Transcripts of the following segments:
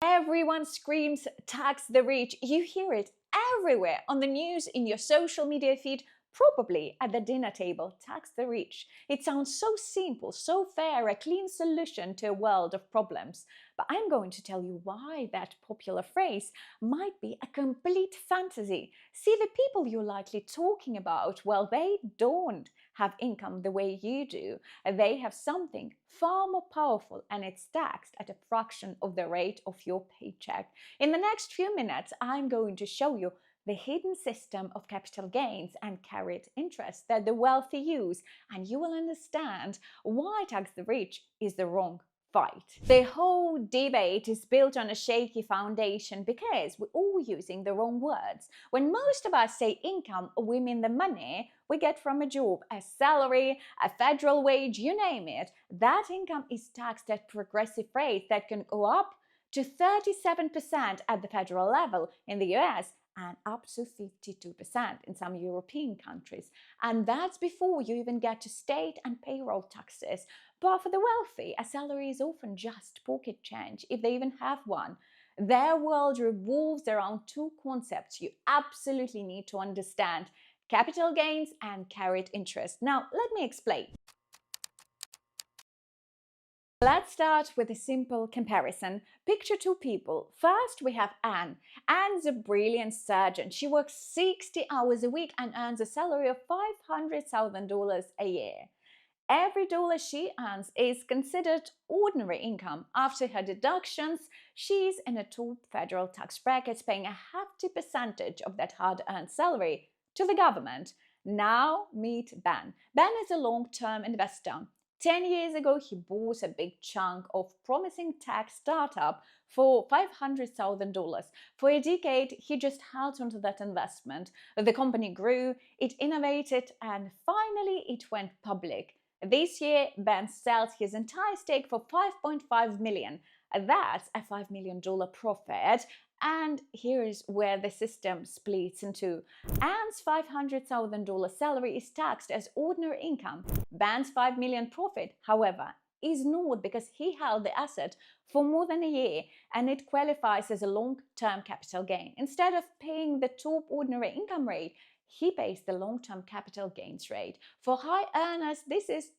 Everyone screams tax the rich. You hear it everywhere on the news, in your social media feed, probably at the dinner table. Tax the rich. It sounds so simple, so fair, a clean solution to a world of problems. But I'm going to tell you why that popular phrase might be a complete fantasy. See, the people you're likely talking about, well, they don't have income the way you do. They have something far more powerful, and it's taxed at a fraction of the rate of your paycheck. In the next few minutes, I'm going to show you the hidden system of capital gains and carried interest that the wealthy use, and you will understand why tax the rich is the wrong fight. The whole debate is built on a shaky foundation because we're all using the wrong words. When most of us say income, we mean the money we get from a job, a salary, a federal wage, you name it. That income is taxed at progressive rates that can go up to 37% at the federal level in the US and up to 52% in some European countries. And that's before you even get to state and payroll taxes. But for the wealthy, a salary is often just pocket change, if they even have one. Their world revolves around two concepts you absolutely need to understand: capital gains and carried interest. Now, let me explain. Let's start with a simple comparison. Picture two people. First, we have Anne. Anne's a brilliant surgeon. She works 60 hours a week and earns a salary of $500,000 a year. Every dollar she earns is considered ordinary income. After her deductions, she's in a top federal tax bracket, paying a hefty percentage of that hard-earned salary to the government. Now meet Ben. Ben is a long-term investor. 10 years ago, he bought a big chunk of promising tech startup for $500,000. For a decade, he just held onto that investment. The company grew, it innovated, and finally it went public. This year, Ben sells his entire stake for $5.5 million. That's a $5 million profit. And here is where the system splits in two. Anne's $500,000 salary is taxed as ordinary income. Ben's $5 million profit, however, is not, because he held the asset for more than a year and it qualifies as a long-term capital gain. Instead of paying the top ordinary income rate, he pays the long-term capital gains rate. For high earners, this is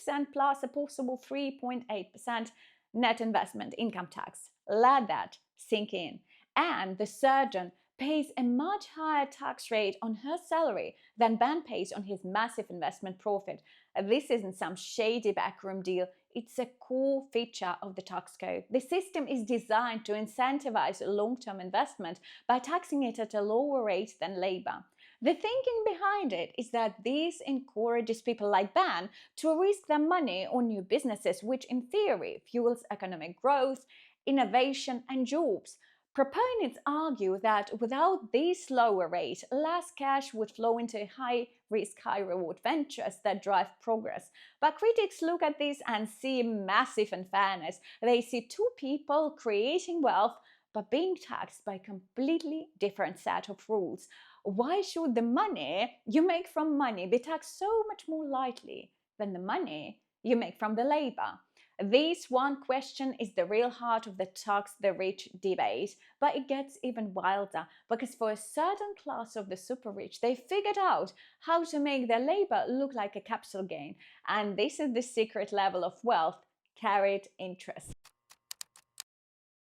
20% plus a possible 3.8% net investment income tax. Let that sink in. And the surgeon pays a much higher tax rate on her salary than Ben pays on his massive investment profit. This isn't some shady backroom deal. It's a core feature of the tax code. The system is designed to incentivize long-term investment by taxing it at a lower rate than labor. The thinking behind it is that this encourages people like Ben to risk their money on new businesses, which in theory fuels economic growth, innovation, and jobs. Proponents argue that without this lower rate, less cash would flow into high-risk, high-reward ventures that drive progress. But critics look at this and see massive unfairness. They see two people creating wealth but being taxed by a completely different set of rules. Why should the money you make from money be taxed so much more lightly than the money you make from the labor? This one question is the real heart of the tax the rich debate, but it gets even wilder because for a certain class of the super rich, they figured out how to make their labor look like a capital gain. And this is the secret level of wealth: carried interest.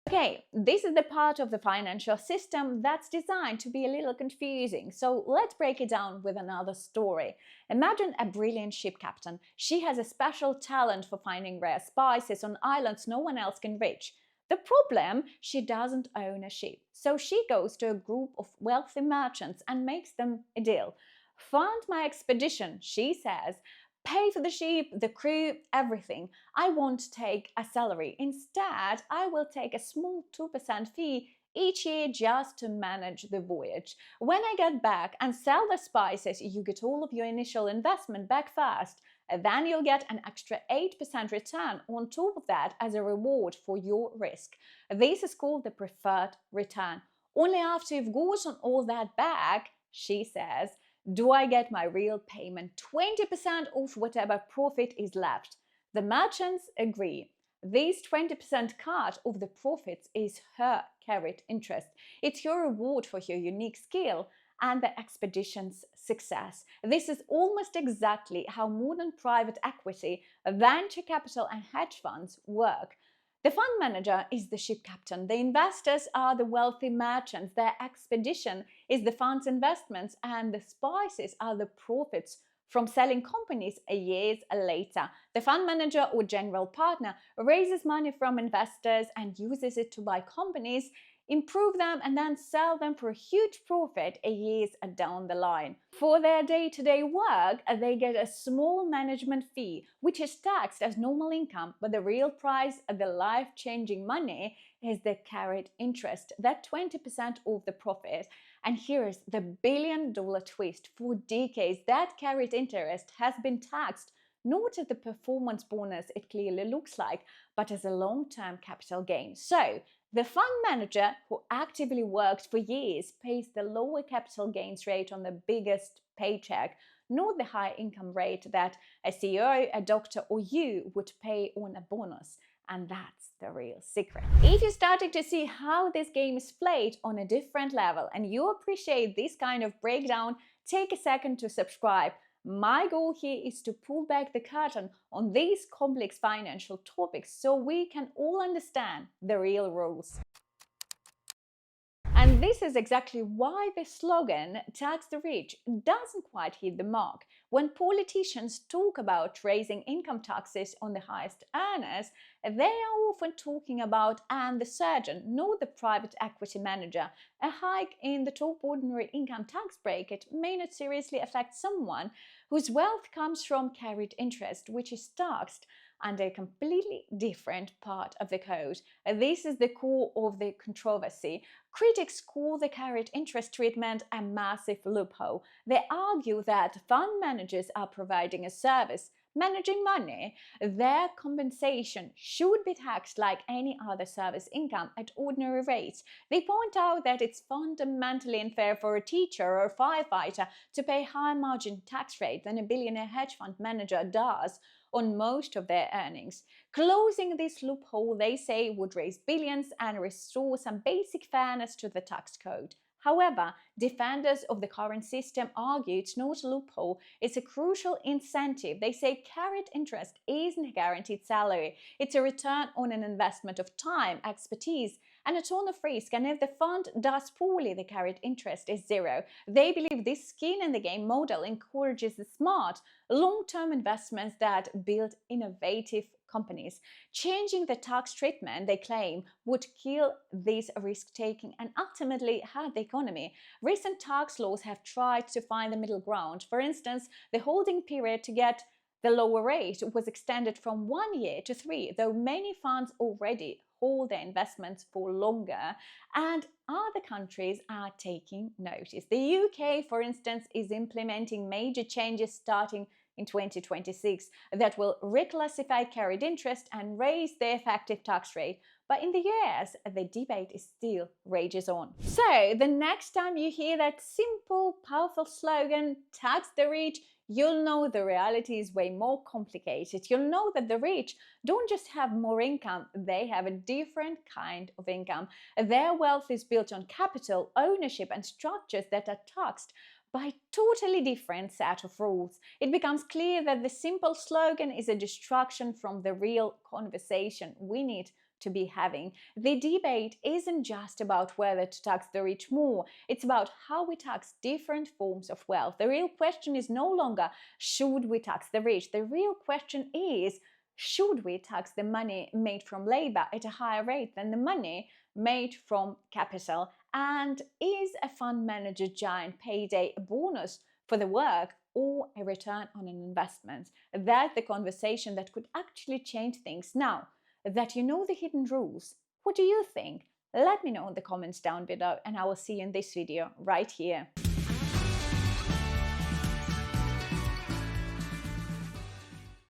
Okay, this is the part of the financial system that's designed to be a little confusing, so let's break it down with another story. Imagine a brilliant ship captain. She has a special talent for finding rare spices on islands no one else can reach. The problem, she doesn't own a ship, so she goes to a group of wealthy merchants and makes them a deal. Fund my expedition, she says. Pay for the ship, the crew, everything. I won't take a salary. Instead, I will take a small 2% fee each year just to manage the voyage. When I get back and sell the spices, you get all of your initial investment back first. Then you'll get an extra 8% return on top of that as a reward for your risk. This is called the preferred return. Only after you've gotten all that back, she says, do I get my real payment, 20% of whatever profit is left. The merchants agree. This 20% cut of the profits is her carried interest. It's your reward for your unique skill and the expedition's success. This is almost exactly how modern private equity, venture capital, and hedge funds work. The fund manager is the ship captain. The investors are the wealthy merchants. Their expedition is the fund's investments, and the spices are the profits from selling companies years later. The fund manager or general partner raises money from investors and uses it to buy companies, improve them, and then sell them for a huge profit years down the line. For their day-to-day work, they get a small management fee, which is taxed as normal income, but the real prize, the life-changing money, is the carried interest, that 20% of the profit. And here is the billion-dollar twist. For decades, that carried interest has been taxed not as the performance bonus it clearly looks like, but as a long-term capital gain. So, the fund manager, who actively worked for years, pays the lower capital gains rate on the biggest paycheck, not the high income rate that a CEO, a doctor, or you would pay on a bonus. And that's the real secret. If you're starting to see how this game is played on a different level and you appreciate this kind of breakdown, take a second to subscribe. My goal here is to pull back the curtain on these complex financial topics so we can all understand the real rules. And this is exactly why the slogan "tax the rich" doesn't quite hit the mark. When politicians talk about raising income taxes on the highest earners, they are often talking about "and the surgeon," not the private equity manager. A hike in the top ordinary income tax bracket may not seriously affect someone whose wealth comes from carried interest, which is taxed under a completely different part of the code. This is the core of the controversy. Critics call the carried interest treatment a massive loophole. They argue that fund managers are providing a service, managing money. Their compensation should be taxed like any other service income at ordinary rates. They point out that it's fundamentally unfair for a teacher or a firefighter to pay higher margin tax rate than a billionaire hedge fund manager does on most of their earnings. Closing this loophole, they say, would raise billions and restore some basic fairness to the tax code. However, defenders of the current system argue it's not a loophole, it's a crucial incentive. They say carried interest isn't a guaranteed salary, it's a return on an investment of time, expertise, and a ton of risk, and if the fund does poorly, the carried interest is zero. They believe this skin in the game model encourages the smart, long-term investments that build innovative companies. Changing the tax treatment, they claim, would kill this risk-taking and ultimately hurt the economy. Recent tax laws have tried to find the middle ground. For instance, the holding period to get the lower rate was extended from 1 year to 3, though many funds already hold their investments for longer, and other countries are taking notice. The UK, for instance, is implementing major changes starting in 2026 that will reclassify carried interest and raise the effective tax rate. But in the US, the debate is still rages on. So, the next time you hear that simple, powerful slogan, "tax the rich," you'll know the reality is way more complicated. You'll know that the rich don't just have more income, they have a different kind of income. Their wealth is built on capital, ownership, and structures that are taxed by a totally different set of rules. It becomes clear that the simple slogan is a distraction from the real conversation we need to be having. The debate isn't just about whether to tax the rich more, it's about how we tax different forms of wealth. The real question is no longer should we tax the rich, the real question is should we tax the money made from labor at a higher rate than the money made from capital? And is a fund manager giant payday a bonus for the work or a return on an investment? That's the conversation that could actually change things. Now that you know the hidden rules, what do you think? Let me know in the comments down below, and I will see you in this video right here.